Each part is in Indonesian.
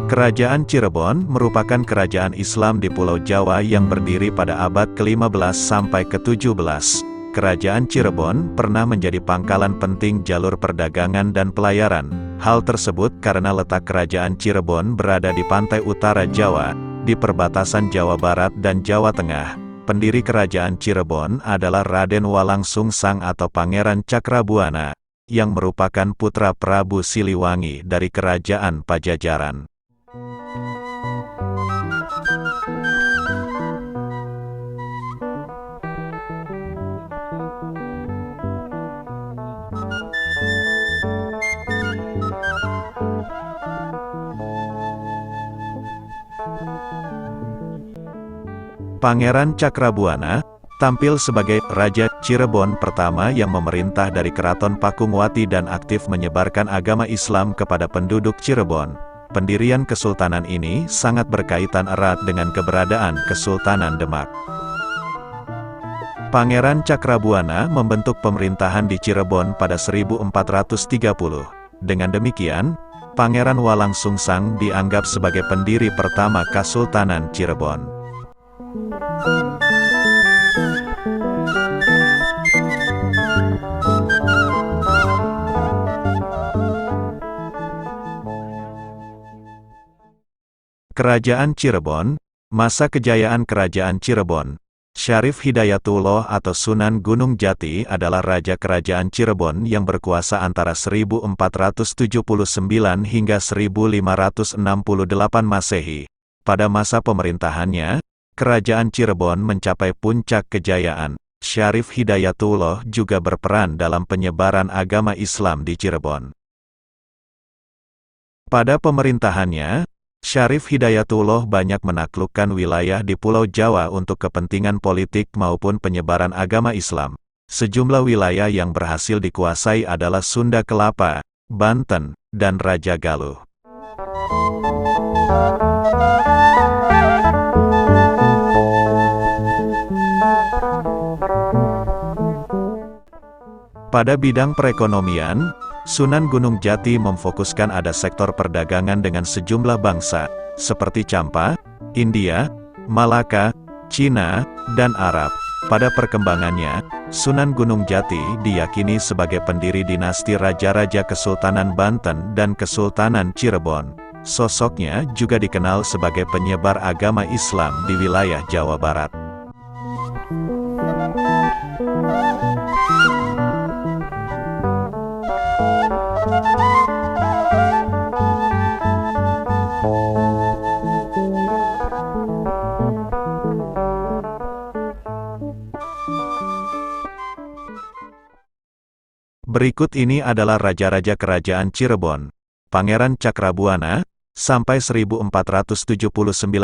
Kerajaan Cirebon merupakan kerajaan Islam di Pulau Jawa yang berdiri pada abad ke-15 sampai ke-17. Kerajaan Cirebon pernah menjadi pangkalan penting jalur perdagangan dan pelayaran. Hal tersebut karena letak kerajaan Cirebon berada di pantai utara Jawa, di perbatasan Jawa Barat dan Jawa Tengah. Pendiri kerajaan Cirebon adalah Raden Walang Sungsang atau Pangeran Cakrabuana, yang merupakan putra Prabu Siliwangi dari Kerajaan Pajajaran. Pangeran Cakrabuana tampil sebagai Raja Cirebon pertama yang memerintah dari Keraton Pakungwati dan aktif menyebarkan agama Islam kepada penduduk Cirebon. Pendirian kesultanan ini sangat berkaitan erat dengan keberadaan Kesultanan Demak. Pangeran Cakrabuana membentuk pemerintahan di Cirebon pada 1430. Dengan demikian, Pangeran Walang Sungsang dianggap sebagai pendiri pertama Kesultanan Cirebon. Kerajaan Cirebon, masa kejayaan Kerajaan Cirebon. Syarif Hidayatullah atau Sunan Gunung Jati adalah Raja Kerajaan Cirebon yang berkuasa antara 1479 hingga 1568 Masehi. Pada masa pemerintahannya, Kerajaan Cirebon mencapai puncak kejayaan. Syarif Hidayatullah juga berperan dalam penyebaran agama Islam di Cirebon. Pada pemerintahannya, Syarif Hidayatullah banyak menaklukkan wilayah di Pulau Jawa untuk kepentingan politik maupun penyebaran agama Islam. Sejumlah wilayah yang berhasil dikuasai adalah Sunda Kelapa, Banten, dan Raja Galuh. Pada bidang perekonomian, Sunan Gunung Jati memfokuskan ada sektor perdagangan dengan sejumlah bangsa, seperti Champa, India, Malaka, Cina, dan Arab. Pada perkembangannya, Sunan Gunung Jati diyakini sebagai pendiri dinasti Raja-Raja Kesultanan Banten dan Kesultanan Cirebon. Sosoknya juga dikenal sebagai penyebar agama Islam di wilayah Jawa Barat. Berikut ini adalah raja-raja kerajaan Cirebon. Pangeran Cakrabuana, sampai 1479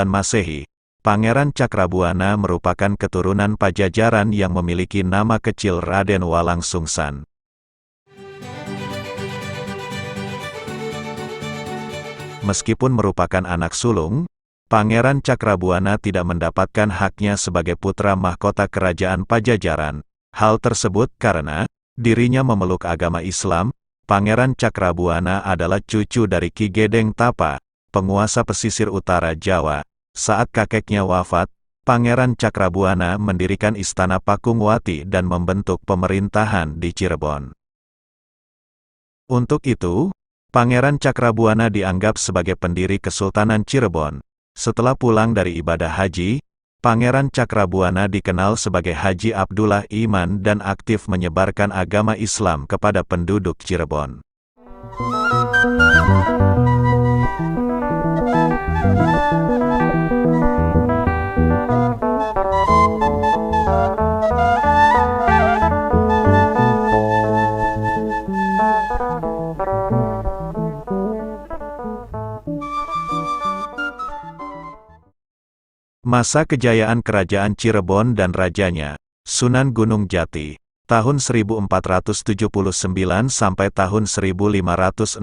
Masehi. Pangeran Cakrabuana merupakan keturunan Pajajaran yang memiliki nama kecil Raden Walang Sungsang. Meskipun merupakan anak sulung, Pangeran Cakrabuana tidak mendapatkan haknya sebagai putra mahkota kerajaan Pajajaran. Hal tersebut karena dirinya memeluk agama Islam. Pangeran Cakrabuana adalah cucu dari Ki Gedeng Tapa, penguasa pesisir utara Jawa. Saat kakeknya wafat, Pangeran Cakrabuana mendirikan Istana Pakungwati dan membentuk pemerintahan di Cirebon. Untuk itu, Pangeran Cakrabuana dianggap sebagai pendiri Kesultanan Cirebon. Setelah pulang dari ibadah haji, Pangeran Cakrabuana dikenal sebagai Haji Abdullah Iman dan aktif menyebarkan agama Islam kepada penduduk Cirebon. Masa kejayaan Kerajaan Cirebon dan rajanya, Sunan Gunung Jati, tahun 1479 sampai tahun 1568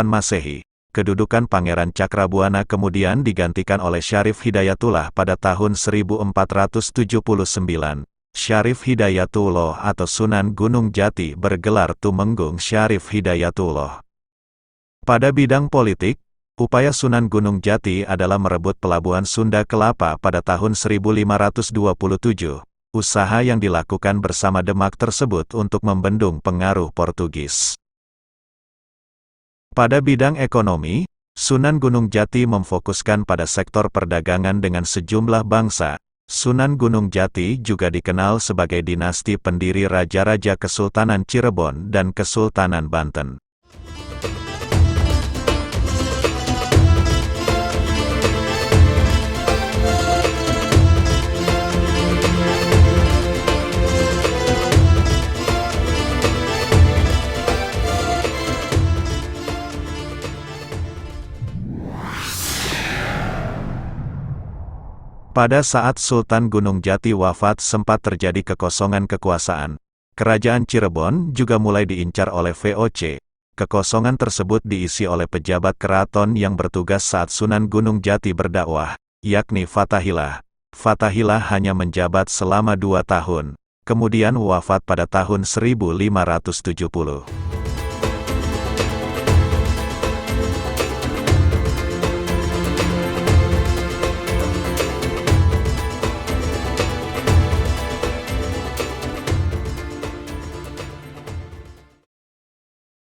Masehi. Kedudukan Pangeran Cakrabuana kemudian digantikan oleh Syarif Hidayatullah pada tahun 1479. Syarif Hidayatullah atau Sunan Gunung Jati bergelar Tumenggung Syarif Hidayatullah. Pada bidang politik, Upaya Sunan Gunung Jati adalah merebut pelabuhan Sunda Kelapa pada tahun 1527. Usaha yang dilakukan bersama Demak tersebut untuk membendung pengaruh Portugis. Pada bidang ekonomi, Sunan Gunung Jati memfokuskan pada sektor perdagangan dengan sejumlah bangsa. Sunan Gunung Jati juga dikenal sebagai dinasti pendiri raja-raja Kesultanan Cirebon dan Kesultanan Banten. Pada saat Sultan Gunung Jati wafat sempat terjadi kekosongan kekuasaan. Kerajaan Cirebon juga mulai diincar oleh VOC. Kekosongan tersebut diisi oleh pejabat keraton yang bertugas saat Sunan Gunung Jati berdakwah, yakni Fathahilah. Fathahilah hanya menjabat selama 2 tahun, kemudian wafat pada tahun 1570.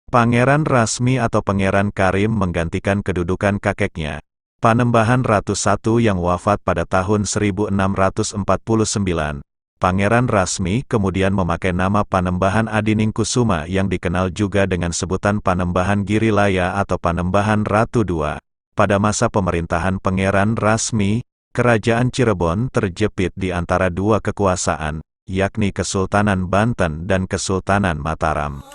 Pangeran Rasmi atau Pangeran Karim menggantikan kedudukan kakeknya, Panembahan Ratu I yang wafat pada tahun 1649. Pangeran Rasmi kemudian memakai nama Panembahan Adiningkusuma yang dikenal juga dengan sebutan Panembahan Girilaya atau Panembahan Ratu II. Pada masa pemerintahan Pangeran Rasmi, Kerajaan Cirebon terjepit di antara 2 kekuasaan, yakni Kesultanan Banten dan Kesultanan Mataram.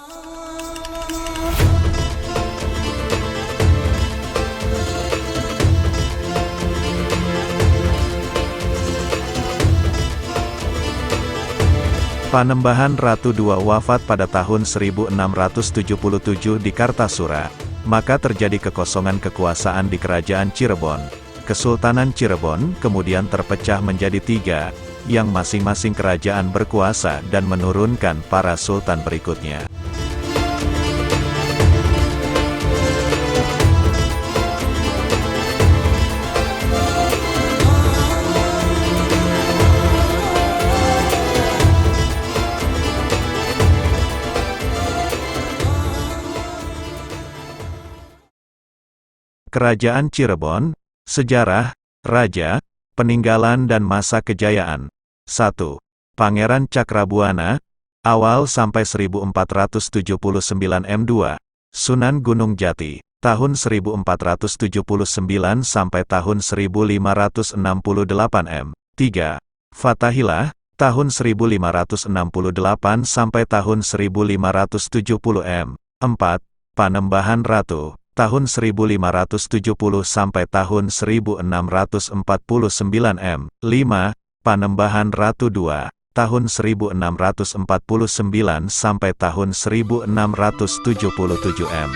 Panembahan Ratu II wafat pada tahun 1677 di Kartasura, maka terjadi kekosongan kekuasaan di Kerajaan Cirebon. Kesultanan Cirebon kemudian terpecah menjadi 3, yang masing-masing kerajaan berkuasa dan menurunkan para sultan berikutnya. Kerajaan Cirebon, sejarah, raja, peninggalan dan masa kejayaan. 1. Pangeran Cakrabuana, awal sampai 1479 M2, Sunan Gunung Jati, tahun 1479 sampai tahun 1568 M. 3. Fathahilah, tahun 1568 sampai tahun 1570 M. 4. Panembahan Ratu, tahun 1570 sampai tahun 1649 M. 5. Panembahan Ratu II, tahun 1649 sampai tahun 1677 M.